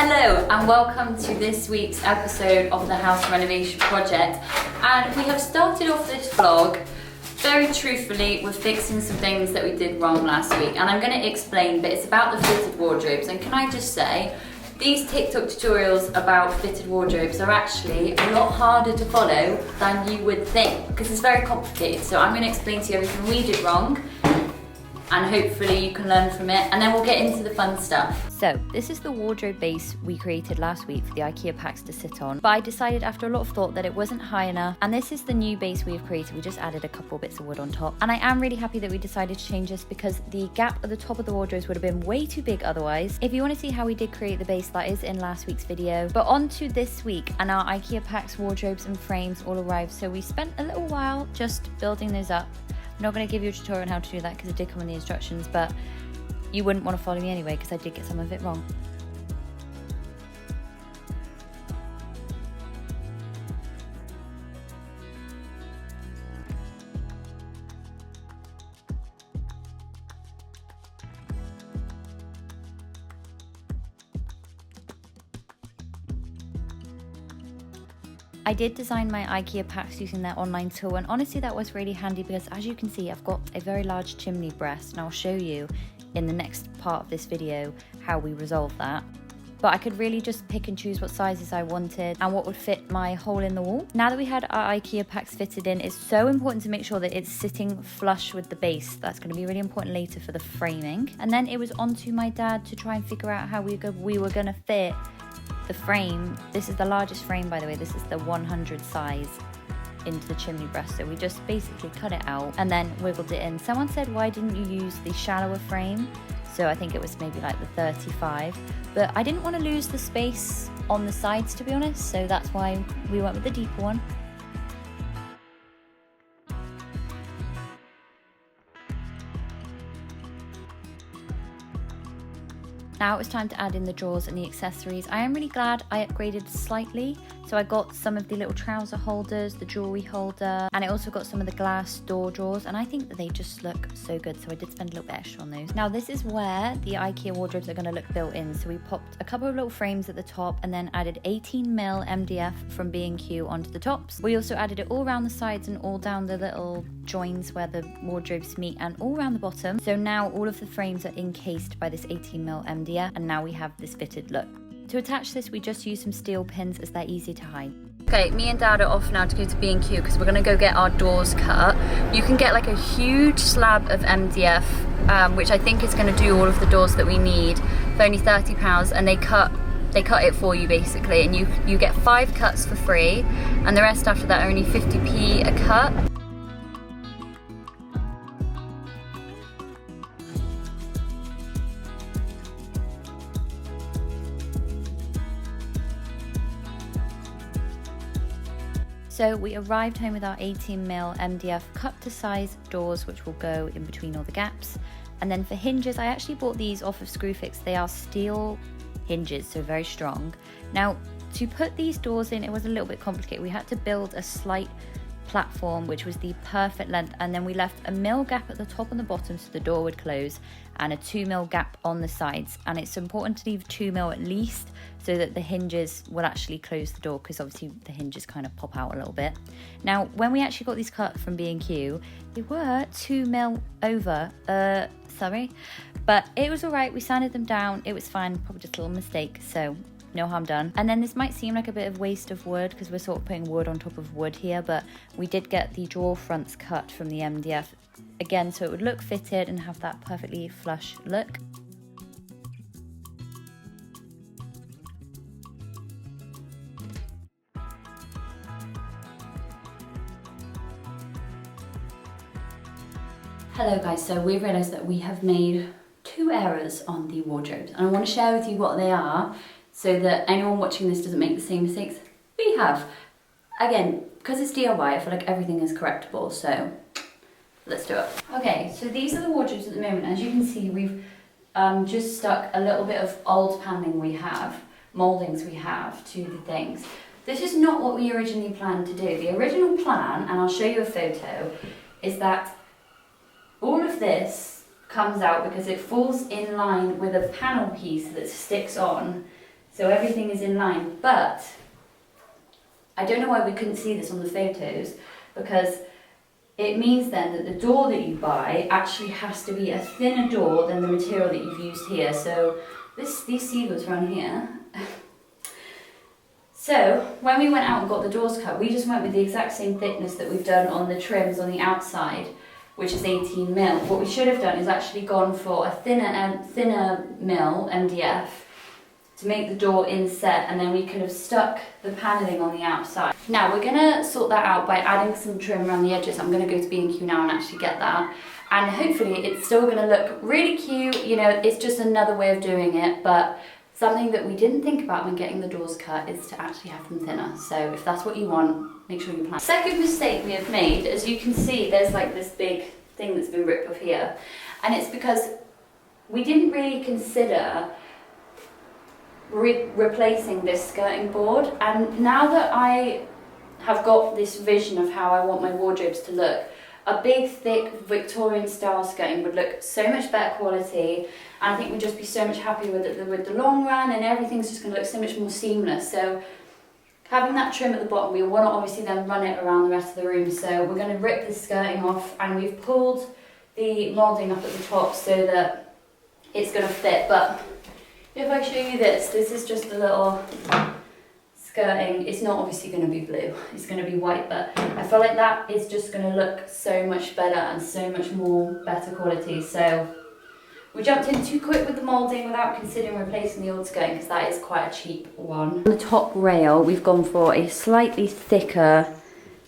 Hello and welcome to this week's episode of the house renovation project, and we have started off this vlog very truthfully with fixing some things that we did wrong last week, and I'm going to explain, but it's about the fitted wardrobes. And can I just say, these TikTok tutorials about fitted wardrobes are actually a lot harder to follow than you would think, because it's very complicated. So I'm going to explain to you everything we did wrong, and hopefully you can learn from it, and then we'll get into the fun stuff. So this is the wardrobe base we created last week for the IKEA PAX to sit on, but I decided after a lot of thought that it wasn't high enough, and this is the new base we've created. We just added a couple bits of wood on top, and I am really happy that we decided to change this because the gap at the top of the wardrobes would have been way too big otherwise. If you want to see how we did create the base, that is in last week's video. But on to this week, and our IKEA PAX wardrobes and frames all arrived, so we spent a little while just building those up. I'm not going to give you a tutorial on how to do that because it did come in the instructions, but you wouldn't want to follow me anyway because I did get some of it wrong. I did design my IKEA PAX using their online tool, and honestly that was really handy because, as you can see, I've got a very large chimney breast, and I'll show you in the next part of this video how we resolve that. But I could really just pick and choose what sizes I wanted and what would fit my hole in the wall. Now that we had our IKEA PAX fitted in, it's so important to make sure that it's sitting flush with the base. That's going to be really important later for the framing. And then it was on to my dad to try and figure out how we were going to fit the frame. This is the largest frame, by the way. This is the 100 size into the chimney breast. So we just basically cut it out and then wiggled it in. Someone said, why didn't you use the shallower frame? So I think it was maybe like the 35, but I didn't want to lose the space on the sides, to be honest. So that's why we went with the deeper one. Now it's time to add in the drawers and the accessories. I am really glad I upgraded slightly. So I got some of the little trouser holders, the jewelry holder, and I also got some of the glass door drawers, and I think that they just look so good, so I did spend a little bit extra on those. Now this is where the IKEA wardrobes are going to look built in. So we popped a couple of little frames at the top and then added 18mm MDF from B&Q onto the tops. We also added it all around the sides and all down the little joins where the wardrobes meet and all around the bottom. So now all of the frames are encased by this 18mm MDF, and now we have this fitted look. To attach this, we just use some steel pins as they're easy to hide. Okay, me and Dad are off now to go to B&Q because we're going to go get our doors cut. You can get like a huge slab of MDF, which I think is going to do all of the doors that we need for only £30, and they cut it for you basically, and you get 5 cuts for free, and the rest after that are only 50p a cut. So we arrived home with our 18mm MDF cut to size doors, which will go in between all the gaps. And then for hinges, I actually bought these off of Screwfix. They are steel hinges, so very strong. Now, to put these doors in, it was a little bit complicated. We had to build a slight platform, which was the perfect length, and then we left a mil gap at the top and the bottom so the door would close, and a 2mm gap on the sides. And it's important to leave 2mm at least so that the hinges will actually close the door, because obviously the hinges kind of pop out a little bit. Now when we actually got these cut from B&Q, they were 2mm over, sorry, but it was all right. We sanded them down, it was fine, probably just a little mistake, so no harm done. And then this might seem like a bit of waste of wood because we're sort of putting wood on top of wood here, but we did get the drawer fronts cut from the MDF again, so it would look fitted and have that perfectly flush look. Hello guys, so we realised that we have made 2 errors on the wardrobes, and I want to share with you what they are so that anyone watching this doesn't make the same mistakes we have. Again, because it's DIY, I feel like everything is correctable, so let's do it. Okay, so these are the wardrobes at the moment. As you can see, we've just stuck a little bit of old paneling we have, mouldings we have to the things. This is not what we originally planned to do. The original plan, and I'll show you a photo, is that all of this comes out because it falls in line with a panel piece that sticks on. So everything is in line, but I don't know why we couldn't see this on the photos, because it means then that the door that you buy actually has to be a thinner door than the material that you've used here. So these sealers run here. So when we went out and got the doors cut, we just went with the exact same thickness that we've done on the trims on the outside, which is 18 mil. What we should have done is actually gone for a thinner mil MDF to make the door inset, and then we could have stuck the panelling on the outside. Now we're gonna sort that out by adding some trim around the edges. I'm gonna go to B&Q now and actually get that. And hopefully it's still gonna look really cute. You know, it's just another way of doing it, but something that we didn't think about when getting the doors cut is to actually have them thinner. So if that's what you want, make sure you plan. Second mistake we have made, as you can see, there's like this big thing that's been ripped off here. And it's because we didn't really consider replacing this skirting board. And now that I have got this vision of how I want my wardrobes to look, a big, thick Victorian style skirting would look so much better quality, and I think we'd just be so much happier with the long run, and everything's just going to look so much more seamless. So having that trim at the bottom, we want to obviously then run it around the rest of the room. So we're going to rip the skirting off, and we've pulled the moulding up at the top so that it's going to fit. But if I show you this is just a little skirting. It's not obviously going to be blue, it's going to be white, but I feel like that is just going to look so much better and so much more better quality. So we jumped in too quick with the moulding without considering replacing the old skirting, because that is quite a cheap one. On the top rail, we've gone for a slightly thicker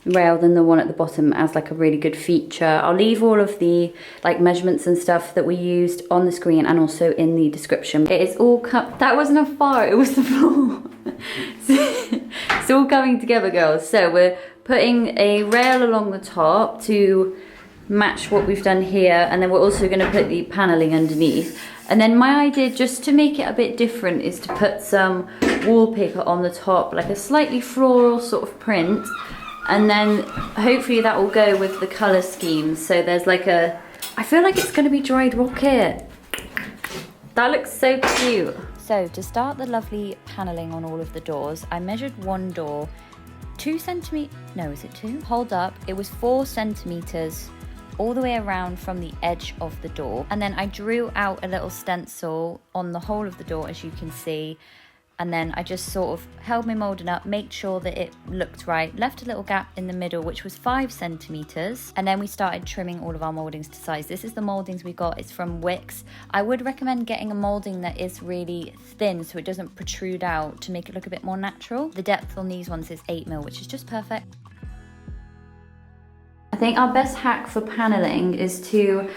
rail than the one at the bottom as like a really good feature. I'll leave all of the like measurements and stuff that we used on the screen and also in the description. It is all cut. That wasn't a fire, it was the floor. It's all coming together, girls. So we're putting a rail along the top to match what we've done here, and then we're also going to put the paneling underneath. And then my idea, just to make it a bit different, is to put some wallpaper on the top, like a slightly floral sort of print, and then hopefully that will go with the colour scheme. So there's like a, I feel like it's going to be dried rocket. That looks so cute. So to start the lovely paneling on all of the doors, I measured one door 2 centimeters, no, is it 2? Hold up, it was 4 centimeters all the way around from the edge of the door. And then I drew out a little stencil on the whole of the door, as you can see. And then I just sort of held my moulding up, made sure that it looked right, left a little gap in the middle, which was 5 centimeters. And then we started trimming all of our mouldings to size. This is the mouldings we got, it's from Wix. I would recommend getting a moulding that is really thin so it doesn't protrude out, to make it look a bit more natural. The depth on these ones is 8 mil, which is just perfect. I think our best hack for paneling is to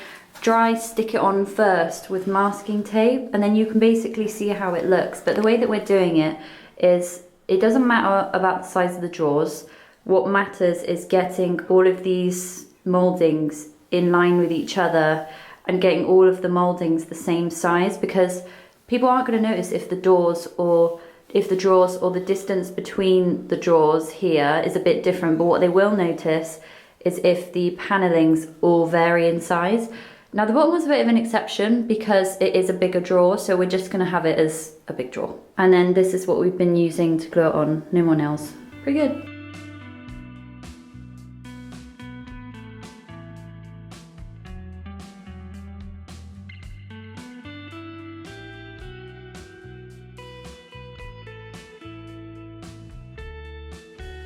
dry stick it on first with masking tape, and then you can basically see how it looks. But the way that we're doing it is, it doesn't matter about the size of the drawers. What matters is getting all of these mouldings in line with each other and getting all of the mouldings the same size, because people aren't going to notice if the drawers or the distance between the drawers here is a bit different. But what they will notice is if the panellings all vary in size. Now the bottom was a bit of an exception because it is a bigger drawer, so we're just going to have it as a big drawer. And then this is what we've been using to glue it on. No more nails. Pretty good.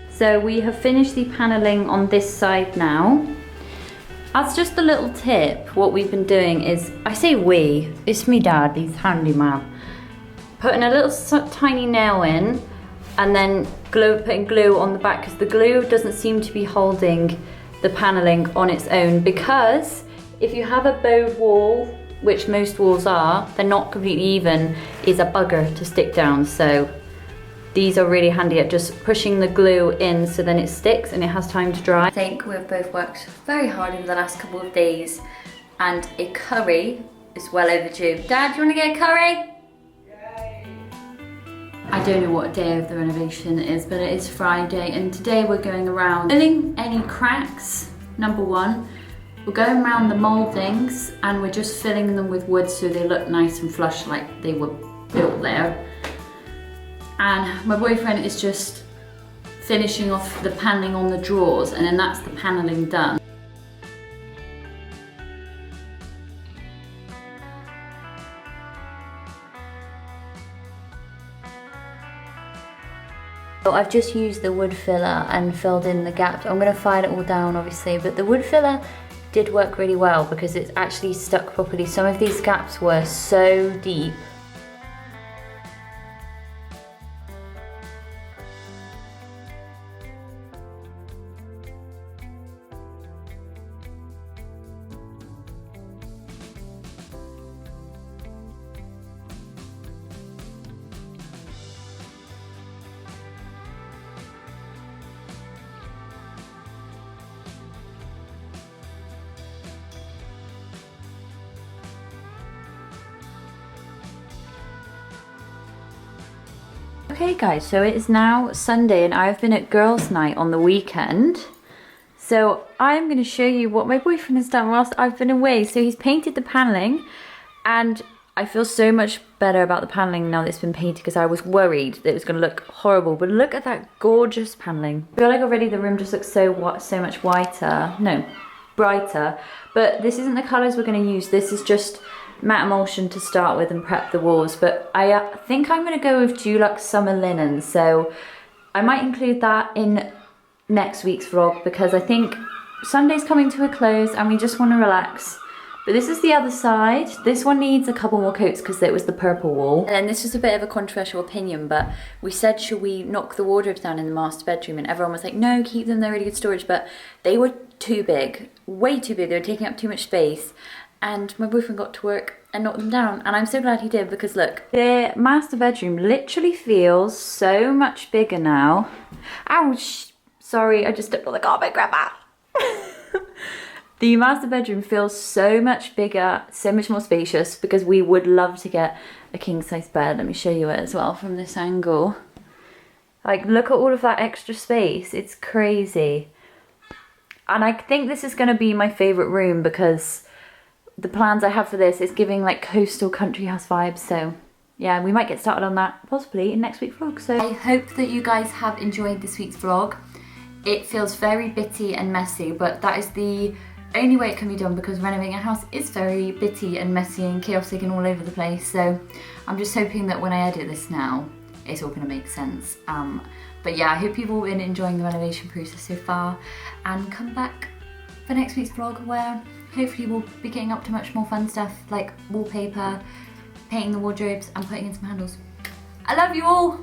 So we have finished the panelling on this side now. As just a little tip, what we've been doing is, I say we, it's me dad, he's handyman, putting a little tiny nail in and then putting glue on the back, because the glue doesn't seem to be holding the panelling on its own, because if you have a bowed wall, which most walls are, they're not completely even, is a bugger to stick down. So these are really handy at just pushing the glue in so then it sticks and it has time to dry. I think we've both worked very hard over the last couple of days, and a curry is well overdue. Dad, do you want to get a curry? Yay. I don't know what day of the renovation it is, but it is Friday, and today we're going around filling any cracks, number one. We're going around the mouldings and we're just filling them with wood so they look nice and flush like they were built there. and my boyfriend is just finishing off the paneling on the drawers, and then that's the paneling done. So I've just used the wood filler and filled in the gaps. I'm going to file it all down obviously, but the wood filler did work really well because it's actually stuck properly. Some of these gaps were so deep. Okay guys, so it is now Sunday and I've been at girls' night on the weekend. So I'm going to show you what my boyfriend has done whilst I've been away. So he's painted the paneling, and I feel so much better about the paneling now that it's been painted because I was worried that it was going to look horrible. But look at that gorgeous paneling. I feel like already the room just looks so much whiter. No, brighter. But this isn't the colours we're going to use. This is just matte emulsion to start with and prep the walls, but I think I'm going to go with Dulux Summer Linen, so I might include that in next week's vlog because I think Sunday's coming to a close and we just want to relax. But this is the other side. This one needs a couple more coats because it was the purple wall. And then this was a bit of a controversial opinion, but we said should we knock the wardrobes down in the master bedroom, and everyone was like no, keep them, they're really good storage, but they were too big, way too big, they were taking up too much space. And my boyfriend got to work and knocked them down, and I'm so glad he did because look, the master bedroom literally feels so much bigger now. Ouch! Sorry, I just stepped on the carpet, grandma. The master bedroom feels so much bigger, so much more spacious because we would love to get a king size bed. Let me show you it as well from this angle. Like, look at all of that extra space, it's crazy. And I think this is going to be my favourite room because the plans I have for this is giving like coastal country house vibes, so yeah, we might get started on that possibly in next week's vlog. So I hope that you guys have enjoyed this week's vlog. It feels very bitty and messy, but that is the only way it can be done because renovating a house is very bitty and messy and chaotic and all over the place. So I'm just hoping that when I edit this now, it's all going to make sense. But yeah, I hope you've all been enjoying the renovation process so far, and come back for next week's vlog where hopefully we'll be getting up to much more fun stuff like wallpaper, painting the wardrobes and putting in some handles. I love you all!